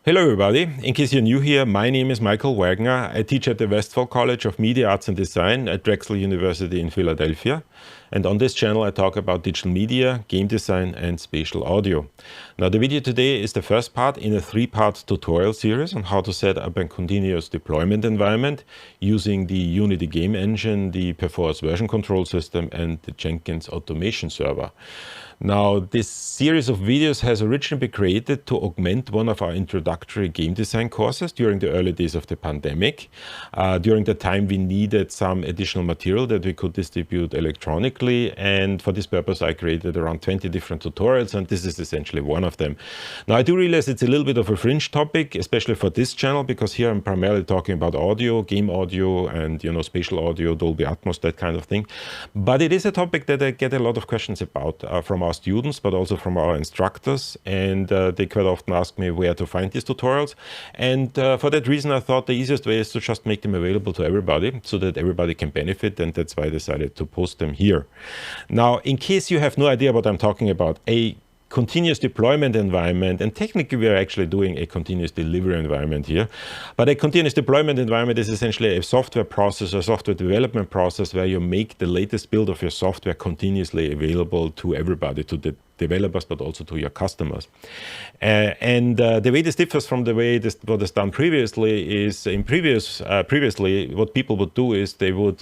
Hello everybody, in case you're new here, my name is Michael Wagner. I teach at the Westphal College of Media Arts and Design at Drexel University in Philadelphia. And on this channel I talk about digital media, game design and spatial audio. Now the video today is the first part in a 3-part tutorial series on how to set up a continuous deployment environment using the Unity game engine, the Perforce version control system and the Jenkins automation server. Now, this series of videos has originally been created to augment one of our introductory game design courses during the early days of the pandemic. During the time we needed some additional material that we could distribute electronically, and for this purpose I created around 20 different tutorials, and this is essentially one of them. Now I do realize it's a little bit of a fringe topic, especially for this channel, because here I'm primarily talking about audio, game audio and spatial audio, Dolby Atmos, that kind of thing. But it is a topic that I get a lot of questions about from our students, but also from our instructors, and they quite often ask me where to find these tutorials. And for that reason I thought the easiest way is to just make them available to everybody so that everybody can benefit, and that's why I decided to post them here. Now, in case you have no idea what I'm talking about, a continuous deployment environment, and technically we are actually doing a continuous delivery environment here, but a continuous deployment environment is essentially a software process, a software development process where you make the latest build of your software continuously available to everybody, to the developers, but also to your customers. The way this differs from the way what is done previously is previously what people would do is the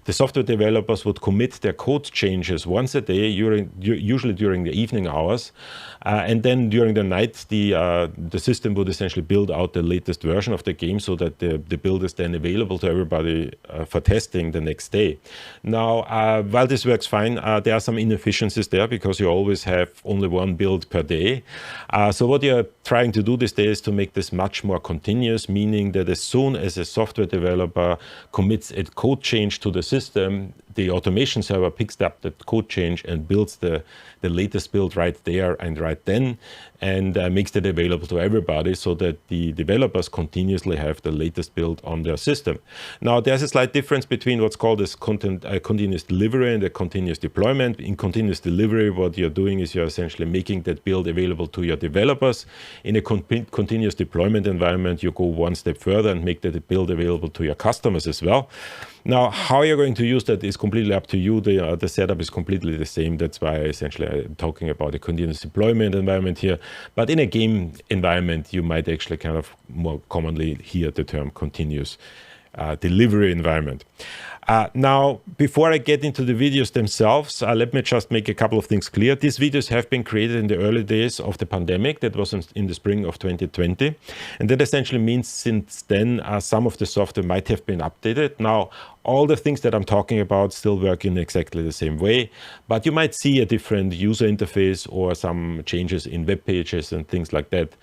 software developers would commit their code changes once a day, usually during the evening hours, and then during the night the system would essentially build out the latest version of the game so that the build is then available to everybody for testing the next day. Now, while this works fine, there are some inefficiencies there because you always have only one build per day. So what you're trying to do these days is to make this much more continuous, meaning that as soon as a software developer commits a code change to the system, the automation server picks up that code change and builds the latest build right there and right then, and makes that available to everybody so that the developers continuously have the latest build on their system. Now, there's a slight difference between what's called as continuous delivery and a continuous deployment. In continuous delivery, what you're doing is you're essentially making that build available to your developers. In a continuous deployment environment, you go one step further and make that build available to your customers as well. Now, how you're going to use that is completely up to you. The setup is completely the same. That's why essentially I'm talking about a continuous deployment environment here. But in a game environment, you might actually kind of more commonly hear the term continuous delivery environment. Now, before I get into the videos themselves, let me just make a couple of things clear. These videos have been created in the early days of the pandemic. That was in the spring of 2020. And that essentially means since then, some of the software might have been updated. Now, all the things that I'm talking about still work in exactly the same way, but you might see a different user interface or some changes in web pages and things like that.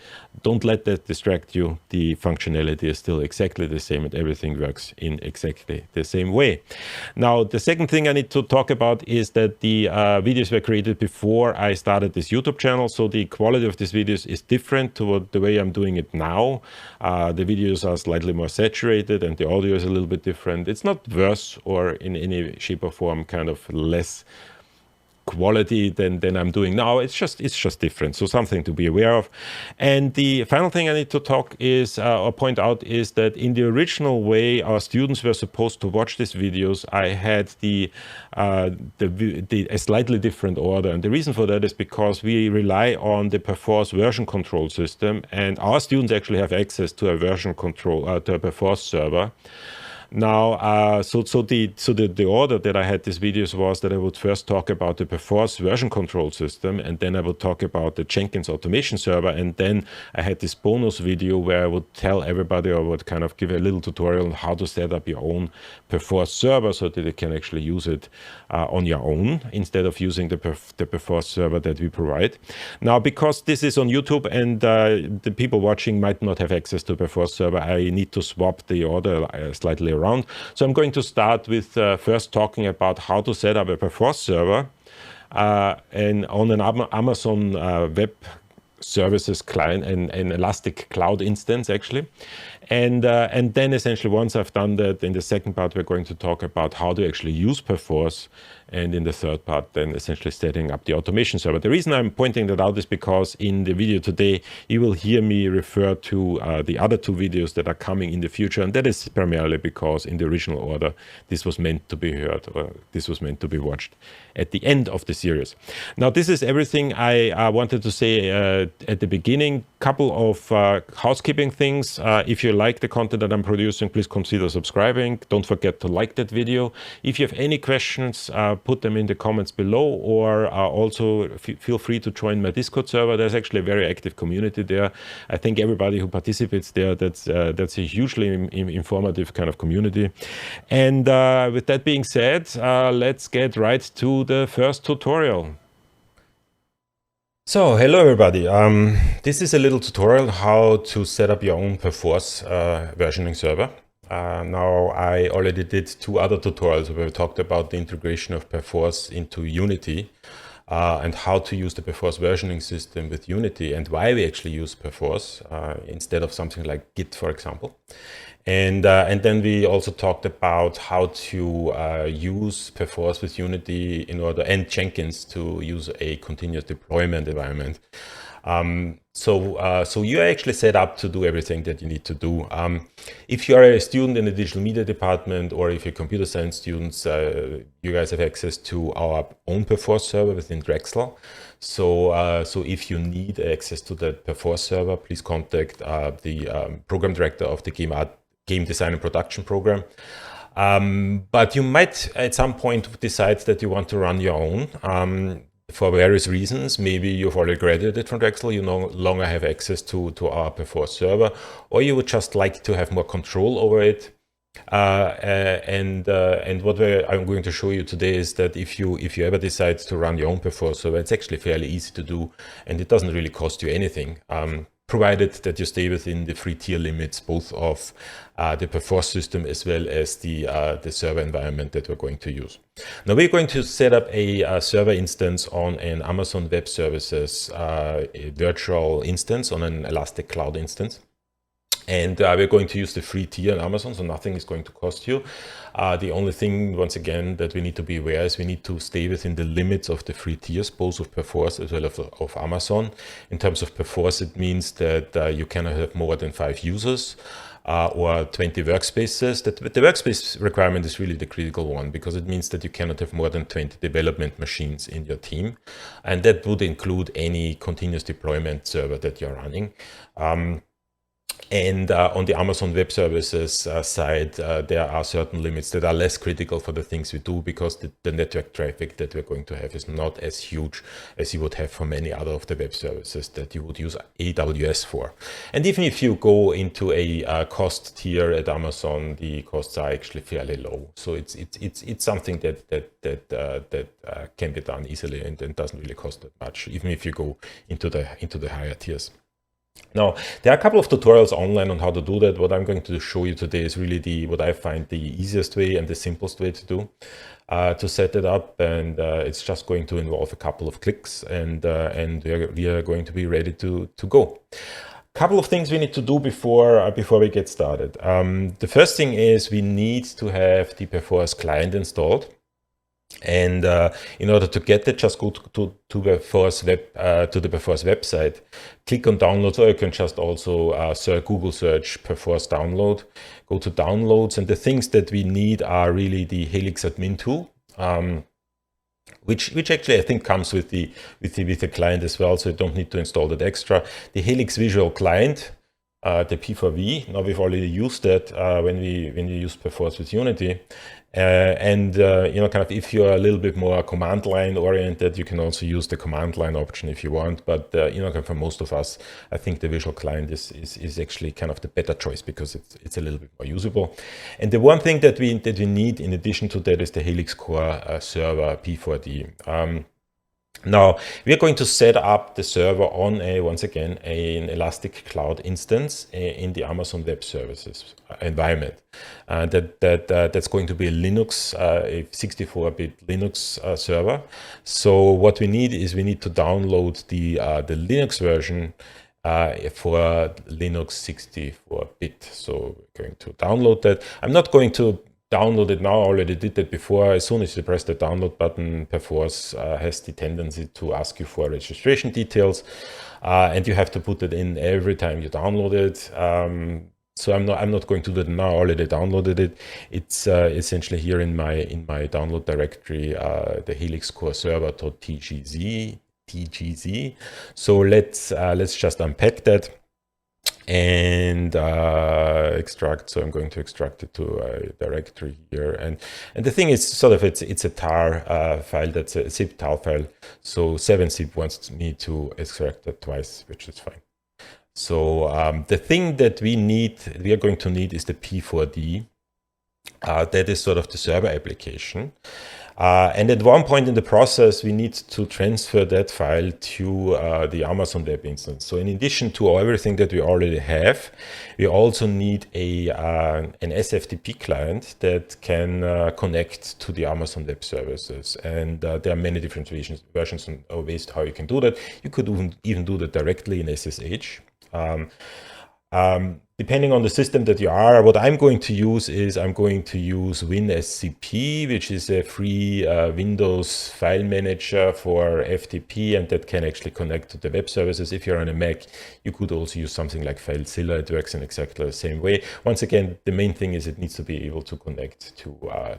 Don't let that distract you. The functionality is still exactly the same and everything works in exactly the same way. Now, the second thing I need to talk about is that the videos were created before I started this YouTube channel, so the quality of these videos is different to the way I'm doing it now. The videos are slightly more saturated and the audio is a little bit different. It's not worse or in any shape or form kind of less quality than I'm doing now. It's just different, so something to be aware of. And the final thing I need to talk is or point out is that in the original way our students were supposed to watch these videos, I had a slightly different order, and the reason for that is because we rely on the Perforce version control system, and our students actually have access to a version control to a Perforce server. Now, so the order that I had these videos was that I would first talk about the Perforce version control system, and then I would talk about the Jenkins automation server, and then I had this bonus video where I would tell everybody or would kind of give a little tutorial on how to set up your own Perforce server so that you can actually use it on your own instead of using the Perforce server that we provide. Now, because this is on YouTube and the people watching might not have access to Perforce server, I need to swap the order slightly around. So I'm going to start with first talking about how to set up a Perforce server and on an Amazon Web Services client, an Elastic Cloud instance actually. And then essentially once I've done that, in the second part we're going to talk about how to actually use Perforce and in the third part, then essentially setting up the automation server. The reason I'm pointing that out is because in the video today, you will hear me refer to the other two videos that are coming in the future, and that is primarily because in the original order, this was meant to be heard, or this was meant to be watched at the end of the series. Now, this is everything I wanted to say at the beginning. Couple of housekeeping things. If you like the content that I'm producing, please consider subscribing. Don't forget to like that video. If you have any questions, put them in the comments below, or also feel free to join my Discord server. There's actually a very active community there. I think everybody who participates there, that's a hugely informative kind of community. And with that being said, let's get right to the first tutorial. So, hello everybody. This is a little tutorial how to set up your own Perforce versioning server. Now, I already did two other tutorials where we talked about the integration of Perforce into Unity and how to use the Perforce versioning system with Unity and why we actually use Perforce instead of something like Git, for example. And then we also talked about how to use Perforce with Unity in order, and Jenkins, to use a continuous deployment environment. So you're actually set up to do everything that you need to do. If you are a student in the digital media department, or if you're computer science students, you guys have access to our own Perforce server within Drexel. So if you need access to that Perforce server, please contact the program director of the Game Design and Production program. But you might at some point decide that you want to run your own. For various reasons. Maybe you've already graduated from Drexel, you no longer have access to our Perforce server, or you would just like to have more control over it. And what I'm going to show you today is that if you ever decide to run your own Perforce server, it's actually fairly easy to do, and it doesn't really cost you anything, provided that you stay within the free tier limits, both of the Perforce system as well as the server environment that we're going to use. Now, we're going to set up a server instance on an Amazon Web Services a virtual instance, on an Elastic Cloud instance. And we're going to use the free tier on Amazon, so nothing is going to cost you. The only thing, once again, that we need to be aware is we need to stay within the limits of the free tiers, both of Perforce as well as of Amazon. In terms of Perforce, it means that you cannot have more than 5 users or 20 workspaces. The workspace requirement is really the critical one, because it means that you cannot have more than 20 development machines in your team. And that would include any continuous deployment server that you're running. And on the Amazon Web Services side, there are certain limits that are less critical for the things we do, because the network traffic that we're going to have is not as huge as you would have for many other of the web services that you would use AWS for. And even if you go into a cost tier at Amazon, the costs are actually fairly low. So it's something that can be done easily and doesn't really cost that much, even if you go into the higher tiers. Now, there are a couple of tutorials online on how to do that. What I'm going to show you today is really what I find the easiest way and the simplest way to do to set it up, and it's just going to involve a couple of clicks, and we are going to be ready to go. Couple of things we need to do before we get started. The first thing is we need to have the Perforce client installed. And in order to get it, just go to the Perforce website, click on downloads, or you can just also Google search Perforce download, go to downloads, and the things that we need are really the Helix admin tool, which actually I think comes with the client as well, so you don't need to install that extra. The Helix visual client, the P4V. Now, we've already used that when we use Perforce with Unity. Kind of if you're a little bit more command line oriented, you can also use the command line option if you want. But for most of us, I think the visual client is actually kind of the better choice, because it's a little bit more usable. And the one thing that we need in addition to that is the Helix Core server P4D. Now, we are going to set up the server on once again, an Elastic Cloud instance in the Amazon Web Services environment. That's going to be a Linux, a 64-bit Linux server. So what we need is we need to download the Linux version for Linux 64-bit. So we're going to download that. I'm not going to download it now. I already did that before. As soon as you press the download button, Perforce has the tendency to ask you for registration details, and you have to put it in every time you download it. So I'm not going to do that now. I already downloaded it. It's essentially here in my download directory, the Helix core server.tgz. So let's just unpack that and extract. So I'm going to extract it to a directory here, and the thing is sort of it's a tar file. That's a zip tar file. So 7-zip wants me to extract that twice, which is fine. So the thing that we are going to need is the P4D. That is sort of the server application. And at one point in the process, we need to transfer that file to the Amazon Web Instance. So in addition to everything that we already have, we also need an SFTP client that can connect to the Amazon Web Services. And there are many different versions and ways how you can do that. You could even do that directly in SSH. Depending on the system that you are, what I'm going to use is WinSCP, which is a free Windows file manager for FTP, and that can actually connect to the web services. If you're on a Mac, you could also use something like FileZilla. It works in exactly the same way. Once again, the main thing is it needs to be able to connect to our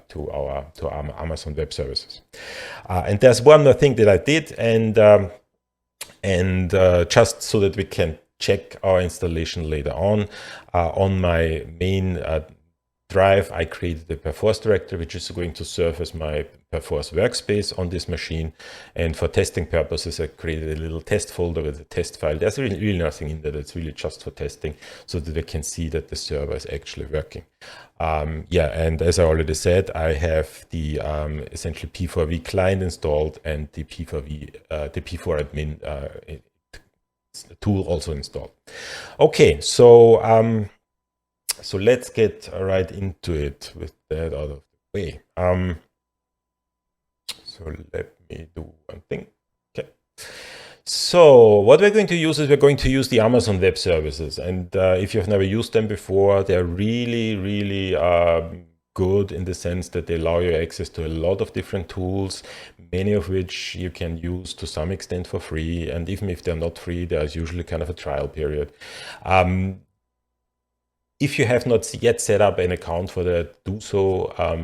Amazon Web Services. And there's one more thing that I did, and just so that we can check our installation later on my main drive, I created the Perforce directory, which is going to serve as my Perforce workspace on this machine. And for testing purposes, I created a little test folder with a test file. There's really nothing in there. It's really just for testing, so that we can see that the server is actually working. And as I already said, I have the essentially P4V client installed and the P4 admin tool also installed. Okay, so so let's get right into it with that out of the way. So let me do one thing. Okay. So what we're going to use is we're going to use the Amazon Web Services, and if you've never used them before, they're really good in the sense that they allow you access to a lot of different tools, many of which you can use to some extent for free. And even if they're not free, there's usually kind of a trial period. If you have not yet set up an account for that, do so. I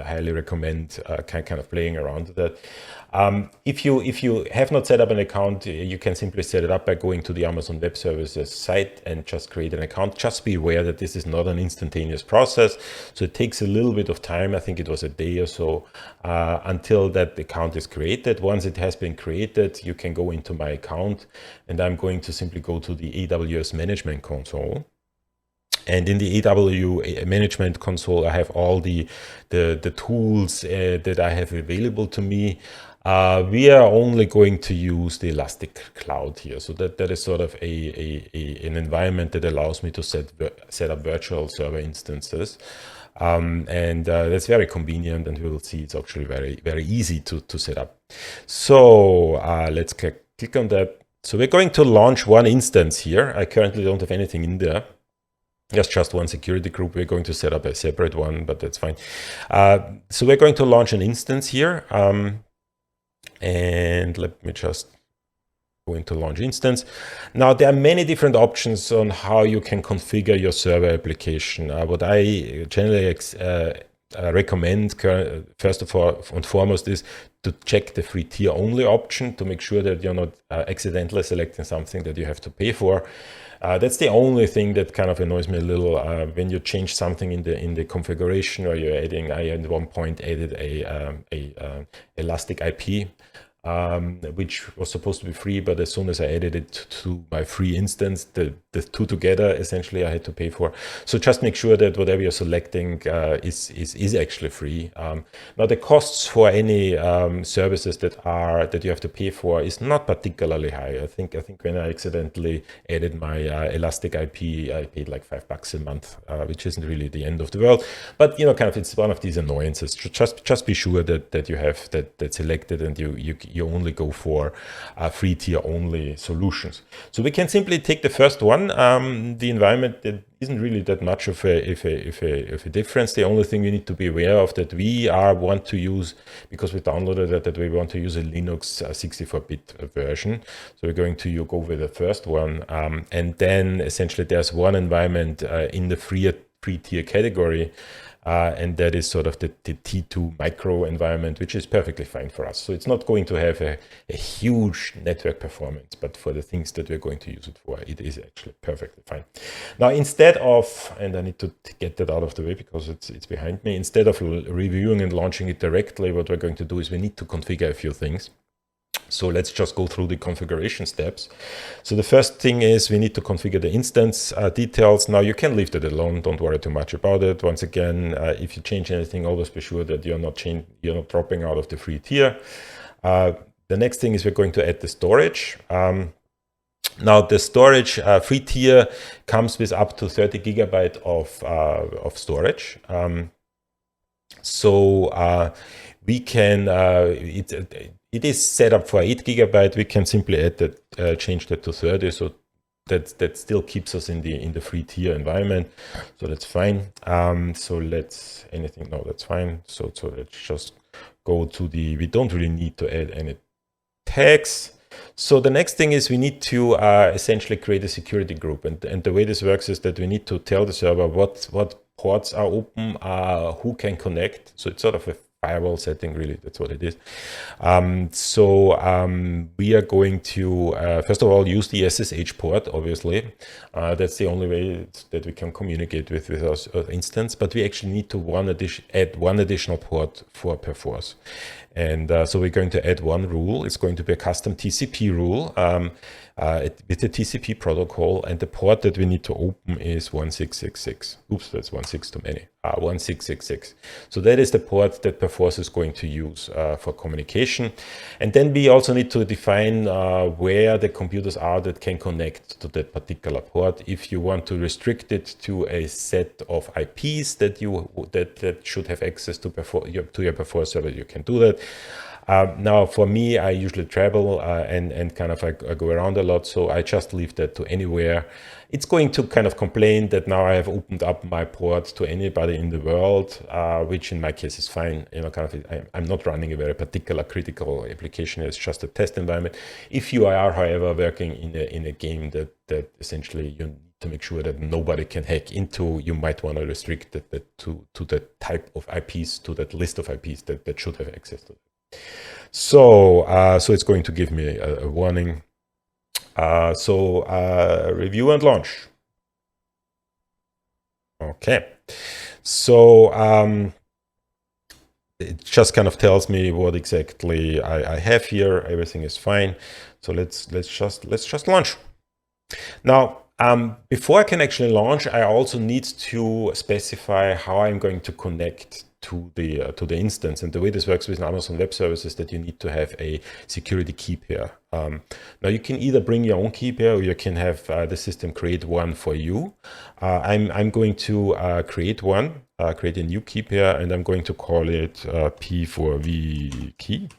highly recommend kind of playing around with that. If you have not set up an account, you can simply set it up by going to the Amazon Web Services site and just create an account. Just be aware that this is not an instantaneous process, so it takes a little bit of time. I think it was a day or so until that account is created. Once it has been created, you can go into my account, and I'm going to simply go to the AWS Management Console. And in the AWS Management Console, I have all the tools that I have available to me. We are only going to use the Elastic Cloud here. So that is sort of an environment that allows me to set up virtual server instances. And that's very convenient, and we will see it's actually very easy to set up. So let's click on that. So we're going to launch one instance here. I currently don't have anything in there. There's just one security group. We're going to set up a separate one, but that's fine. So we're going to launch an instance here. And let me just go into launch instance. Now, there are many different options on how you can configure your server application. What I generally recommend, first of all and foremost, is to check the free tier only option to make sure that you're not accidentally selecting something that you have to pay for. That's the only thing that kind of annoys me a little when you change something in the configuration, or you're adding. I at one point added a Elastic IP, which was supposed to be free, but as soon as I added it to my free instance, the two together essentially I had to pay for. So just make sure that whatever you're selecting is actually free. Now the costs for any services that you have to pay for is not particularly high. I think when I accidentally added my Elastic IP, I paid like $5 a month, which isn't really the end of the world. But kind of it's one of these annoyances. Just be sure that you have that selected, and you only go for free tier only solutions. So we can simply take the first one. The environment that isn't really that much of a difference. The only thing we need to be aware of that we want to use, because we downloaded it, that we want to use a Linux 64-bit version. So we're going to go with the first one, and then essentially there's one environment in the free tier category, and that is sort of the T2 micro environment, which is perfectly fine for us. So it's not going to have a huge network performance, but for the things that we're going to use it for, it is actually perfectly fine. Now, instead of, and I need to get that out of the way because it's behind me, instead of reviewing and launching it directly, what we're going to do is we need to configure a few things. So let's just go through the configuration steps. So the first thing is we need to configure the instance details. Now you can leave that alone. Don't worry too much about it. Once again, if you change anything, always be sure that you're not dropping out of the free tier. The next thing is we're going to add the storage. Now the storage free tier comes with up to 30 gigabyte of storage. We can it is set up for 8 gigabyte. We can simply add that, change that to 30, so that still keeps us in the free tier environment. So that's fine. That's fine. So let's just go to we don't really need to add any tags. So the next thing is we need to essentially create a security group, and the way this works is that we need to tell the server what ports are open, who can connect. So it's sort of a firewall setting, really, that's what it is. We are going to first of all use the SSH port, obviously. That's the only way that we can communicate with our instance, but we actually need to add one additional port for Perforce. And so we're going to add one rule. It's going to be a custom TCP rule with the TCP protocol, and the port that we need to open is 1666. Oops, that's 16 too many. 1666. So that is the port that Perforce is going to use for communication. And then we also need to define where the computers are that can connect to that particular port. If you want to restrict it to a set of IPs that should have access to your Perforce server, you can do that. Now, for me, I usually travel and kind of I go around a lot, so I just leave that to anywhere. It's going to kind of complain that now I have opened up my port to anybody in the world, which in my case is fine. I'm not running a very particular critical application. It's just a test environment. If you are, however, working in a game that essentially you need to make sure that nobody can hack into, you might want to restrict that to that type of IPs, to that list of IPs that should have access to it. So it's going to give me a warning. Review and launch. Okay. So it just kind of tells me what exactly I have here. Everything is fine. So let's just launch. Now, before I can actually launch, I also need to specify how I'm going to connect to the instance. And the way this works with Amazon Web Services is that you need to have a security key pair. Now you can either bring your own key pair, or you can have the system create one for you. I'm going to create a new key pair, and I'm going to call it P4V key.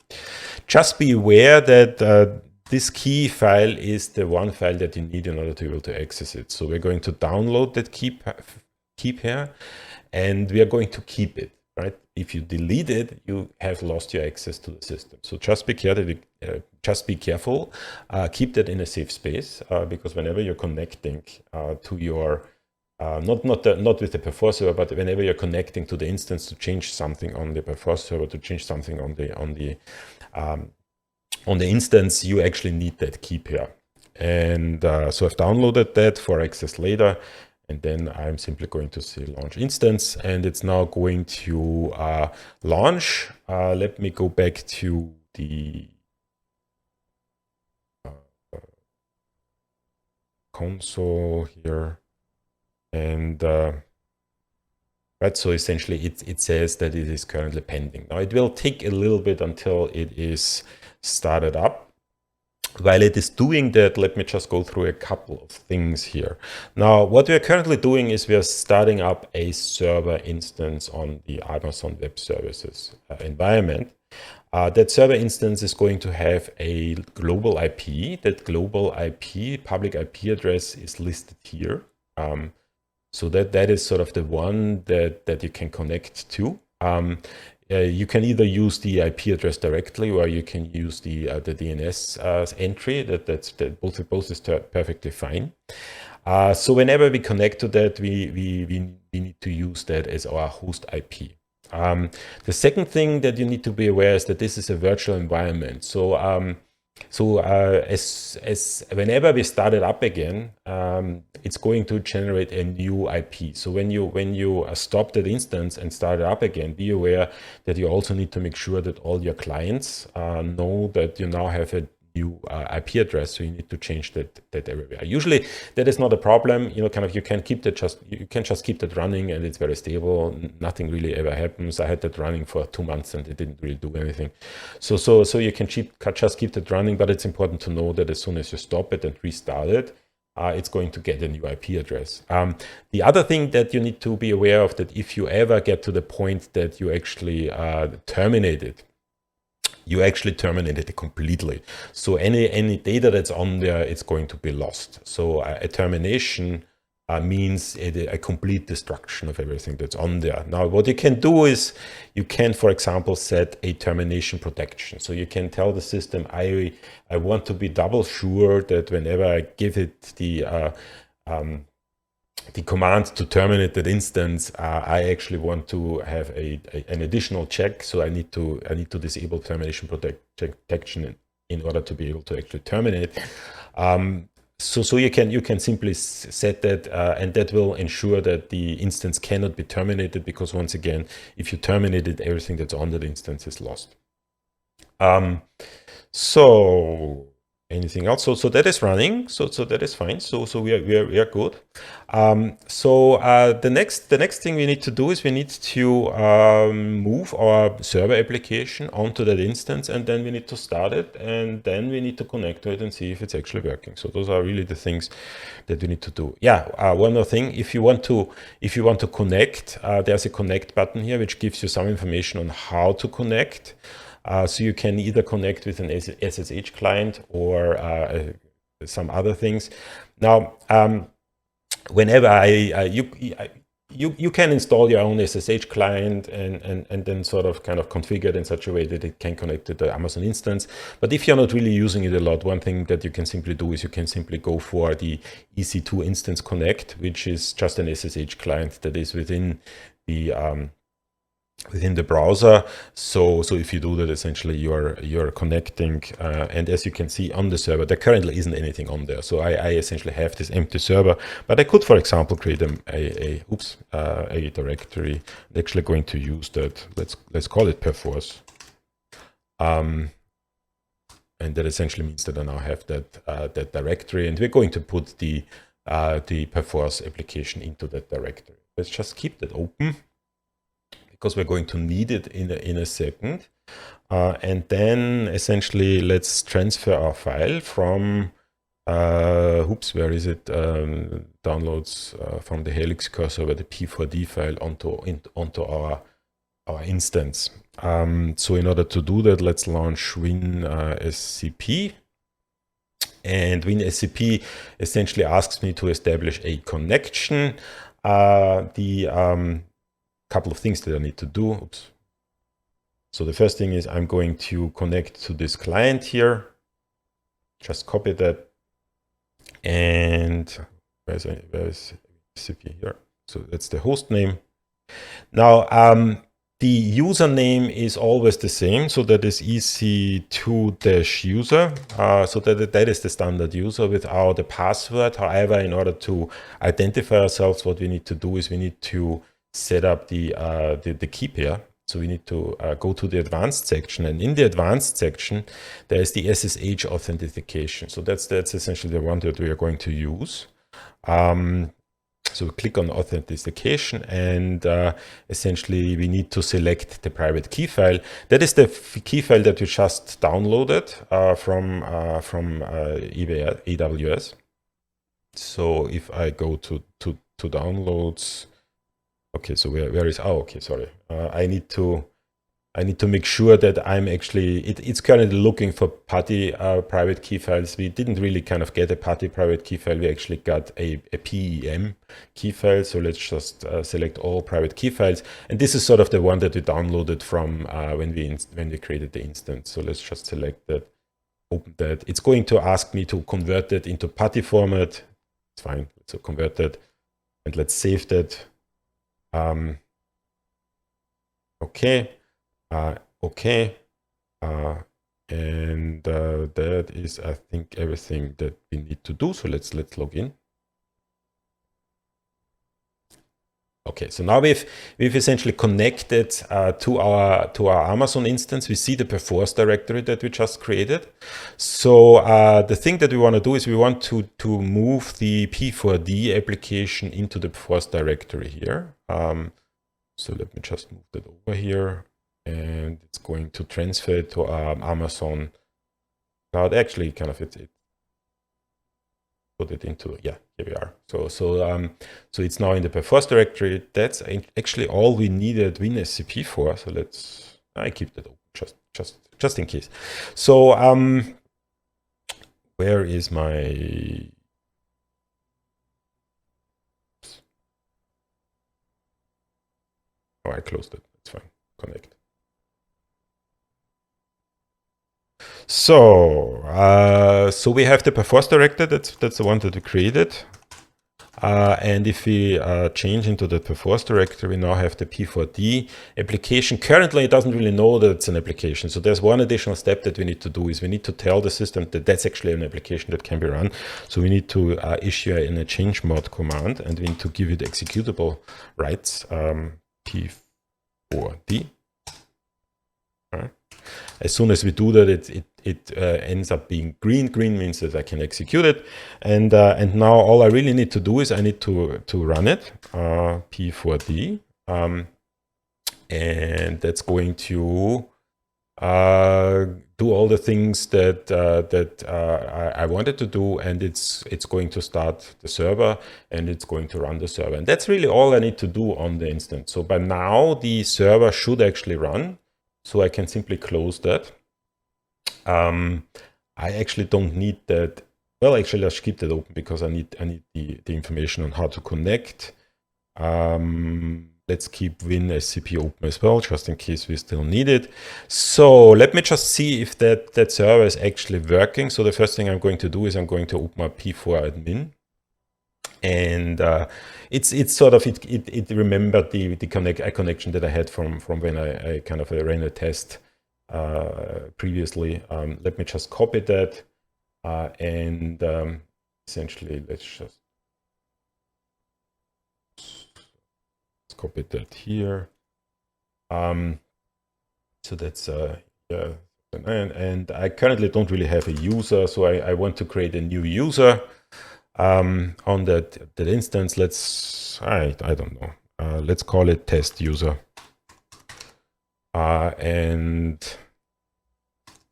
Just be aware that this key file is the one file that you need in order to be able to access it. So we're going to download that key pair, and we are going to keep it. Right? If you delete it, you have lost your access to the system. So just be careful. Keep that in a safe space, because whenever you're connecting to your not with the Perforce server, but whenever you're connecting to the instance to change something on the Perforce server, to change something on the instance, you actually need that key pair. And so I've downloaded that for access later. And then I'm simply going to say launch instance, and it's now going to launch. Let me go back to the console here. And right, so essentially it says that it is currently pending. Now it will take a little bit until it is started up. While it is doing that, let me just go through a couple of things here. Now, what we are currently doing is we are starting up a server instance on the Amazon Web Services environment. That server instance is going to have a global IP. That global IP, public IP address, is listed here. So that is sort of the one that you can connect to. You can either use the IP address directly, or you can use the DNS entry. That's both is perfectly fine. So whenever we connect to that, we need to use that as our host IP. The second thing that you need to be aware is that this is a virtual environment. So as whenever we start it up again, it's going to generate a new IP. So when you stop that instance and start it up again, be aware that you also need to make sure that all your clients know that you now have a new IP address. So you need to change that everywhere. Usually that is not a problem. You know, you can keep that just keep that running, and it's very stable. Nothing really ever happens. I had that running for 2 months and it didn't really do anything. So you can just keep that running, but it's important to know that as soon as you stop it and restart it, it's going to get a new IP address. The other thing that you need to be aware of, that if you ever get to the point that you actually terminate it, you actually terminated it completely. So any data that's on there, it's going to be lost. So a termination means a complete destruction of everything that's on there. Now, what you can do is you can, for example, set a termination protection. So you can tell the system, I want to be double sure that whenever I give it the command to terminate that instance, I actually want to have an additional check. So I need to disable termination protection in order to be able to actually terminate. So you can simply set that, and that will ensure that the instance cannot be terminated, because once again, if you terminate it, everything that's on that instance is lost. So anything else? So that is running. So that is fine. So we are good. The next thing we need to do is we need to move our server application onto that instance, and then we need to start it, and then we need to connect to it and see if it's actually working. So those are really the things that we need to do. Yeah. One more thing: if you want to connect, there's a connect button here which gives you some information on how to connect. So you can either connect with an SSH client or some other things. Now, whenever you can install your own SSH client and then sort of configure it in such a way that it can connect to the Amazon instance. But if you're not really using it a lot, one thing that you can simply do is you can simply go for the Ec2 Instance Connect, which is just an SSH client that is within the browser. So if you do that, essentially you're connecting, and as you can see on the server, there currently isn't anything on there. So I essentially have this empty server, but I could, for example, create a directory. I'm actually going to use that. Let's call it Perforce, and that essentially means that I now have that directory, and we're going to put the Perforce application into that directory. Let's just keep that open, because we're going to need it in a second. And then essentially let's transfer our file from, where is it? Downloads from the Helix cursor, where the P4D file onto our instance. So in order to do that, let's launch WinSCP. And WinSCP essentially asks me to establish a connection. Couple of things that I need to do. So the first thing is I'm going to connect to this client here. Just copy that. And where's CP here? So that's the host name. Now, the username is always the same. So that is EC2-user. So that is the standard user without a password. However, in order to identify ourselves, what we need to do is we need to set up the key pair. So we need to go to the advanced section, and in the advanced section there is the SSH authentication. So that's essentially the one that we are going to use. So we click on Authentication, and essentially we need to select the private key file. That is the key file that we just downloaded from AWS. So if I go to downloads, okay, so where is, oh, okay, sorry. I need to make sure that I'm actually, it's currently looking for PuTTY private key files. We didn't really kind of get a PuTTY private key file. We actually got a PEM key file. So let's just select all private key files. And this is sort of the one that we downloaded from when we created the instance. So let's just select that, open that. It's going to ask me to convert that into PuTTY format. It's fine. So convert that, and let's save that. Okay. And that is, I think, everything that we need to do. So let's log in. Okay, so now we've essentially connected to our Amazon instance. We see the Perforce directory that we just created. So the thing that we want to do is we want to move the P4D application into the Perforce directory here. So let me just move that over here. And it's going to transfer it to Amazon Cloud. Actually, kind of it put it into, yeah, here we are. So it's now in the Perforce directory. That's actually all we needed WinSCP for. So I keep that open just in case. So where is my? Oh, I closed it. It's fine. Connect. So we have the Perforce directory. That's the one that we created. And if we change into the Perforce directory, we now have the P4D application. Currently, it doesn't really know that it's an application. So there's one additional step that we need to do is we need to tell the system that that's actually an application that can be run. So we need to issue a change mod command, and we need to give it executable rights, P4D. As soon as we do that, it ends up being green. Green means that I can execute it, and now all I really need to do is I need to run it, P4D, and that's going to do all the things that I wanted to do, and it's going to start the server, and it's going to run the server, and that's really all I need to do on the instance. So by now the server should actually run. So I can simply close that. I actually don't need that. Well, actually, let's keep that open because I need the information on how to connect. Let's keep WinSCP open as well, just in case we still need it. So let me just see if that server is actually working. So the first thing I'm going to do is I'm going to open up P4admin. And it's sort of it remembered the connection that I had from when I kind of ran a test previously. Let me just copy that and essentially let's copy that here. So that's yeah, and I currently don't really have a user, so I want to create a new user. On that instance, I don't know, let's call it test user, and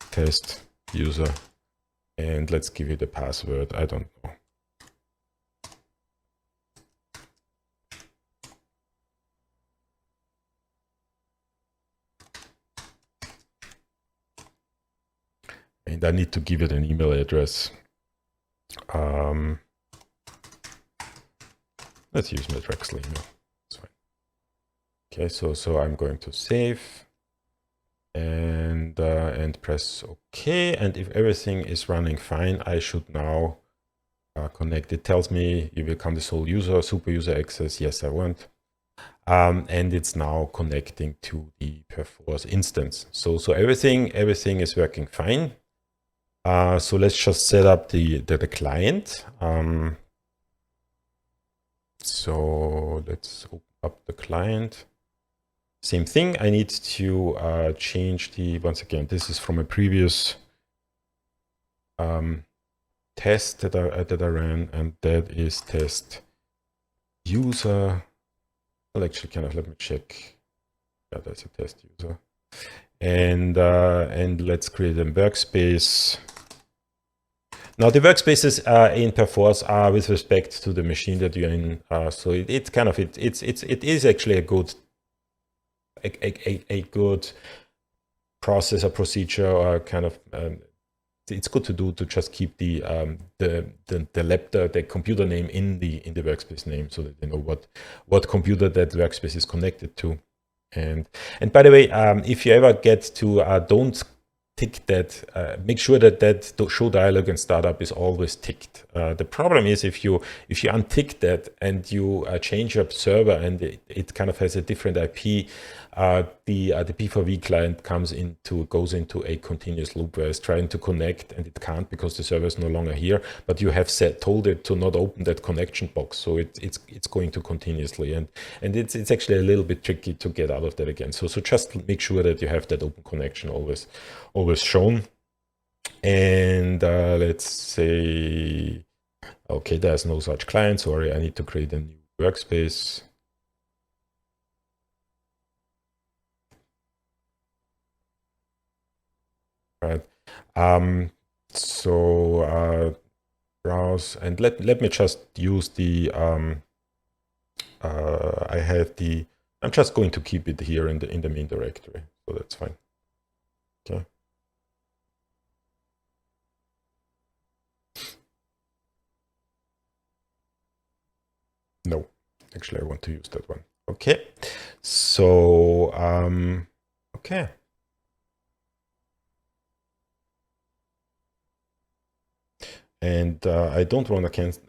test user, and let's give it a password. I don't know. And I need to give it an email address. Let's use my Drexel email. That's fine. Okay, so I'm going to save and press OK. And if everything is running fine, I should now connect. It tells me you become the sole user, super user access. Yes, I want. And it's now connecting to the Perforce instance. So everything is working fine. So let's just set up the client. So let's open up the client. Same thing. I need to change once again, this is from a previous test that I ran, and that is test user. Well, actually, let me check. Yeah, there's a test user. And let's create a workspace. Now the workspaces in Perforce are with respect to the machine that you're in. So it is actually a good process or procedure, or kind of it's good to do to just keep the laptop, the computer name in the workspace name, so that they know what computer that workspace is connected to. And by the way, if you ever get to don't tick that, make sure that show dialog and startup is always ticked. The problem is if you untick that and you change your server and it kind of has a different IP, the P4V client goes into a continuous loop where it's trying to connect and it can't because the server is no longer here, but you have told it to not open that connection box, so it's going to continuously, and it's actually a little bit tricky to get out of that again. So just make sure that you have that open connection always shown. And let's say, okay, there's no such client. Sorry, I need to create a new workspace. Right. So browse, and let me just use the I'm just going to keep it here in the main directory, so that's fine. Okay. No, actually I want to use that one. Okay. So okay. And I don't want to cancel.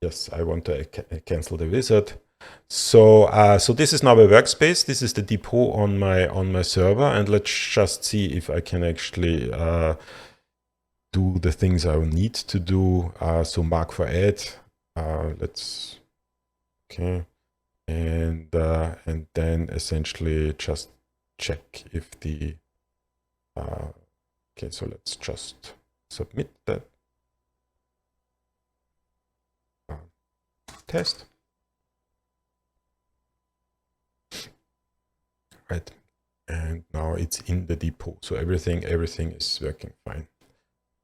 Yes, I want to cancel the wizard. So so this is now a workspace. This is the depot on my server, and let's just see if I can actually do the things I need to do. So mark for add. Let's okay, and then essentially just check if the okay. So let's just submit that. Test. Right, and now it's in the depot, so everything is working fine.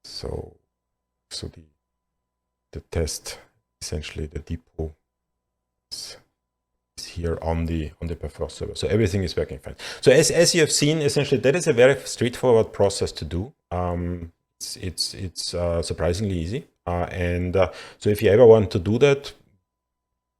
So the test, essentially the depot is here on the Perforce server, so everything is working fine. So as you have seen, essentially that is a very straightforward process to do. It's surprisingly easy, and so if you ever want to do that,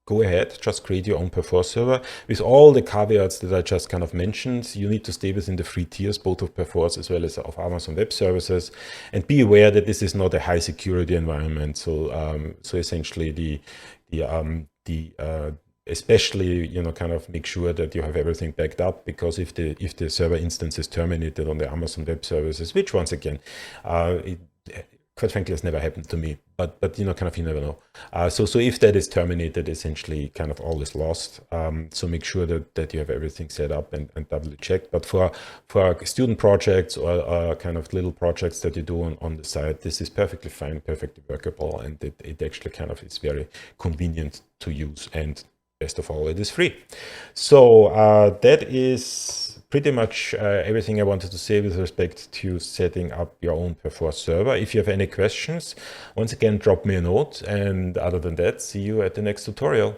go ahead, just create your own Perforce server with all the caveats that I just kind of mentioned. You need to stay within the free tiers, both of Perforce as well as of Amazon Web Services, and be aware that this is not a high security environment. So so essentially especially, you know, kind of make sure that you have everything backed up, because if the server instance is terminated on the Amazon Web Services, which once again, quite frankly, has never happened to me, but you know, kind of, you never know. So if that is terminated, essentially kind of all is lost. So make sure that you have everything set up and doubly checked. But for student projects or kind of little projects that you do on the side, this is perfectly fine, perfectly workable, and it actually kind of is very convenient to use, and best of all, it is free. So that is pretty much everything I wanted to say with respect to setting up your own Perforce server. If you have any questions, once again, drop me a note. And other than that, see you at the next tutorial.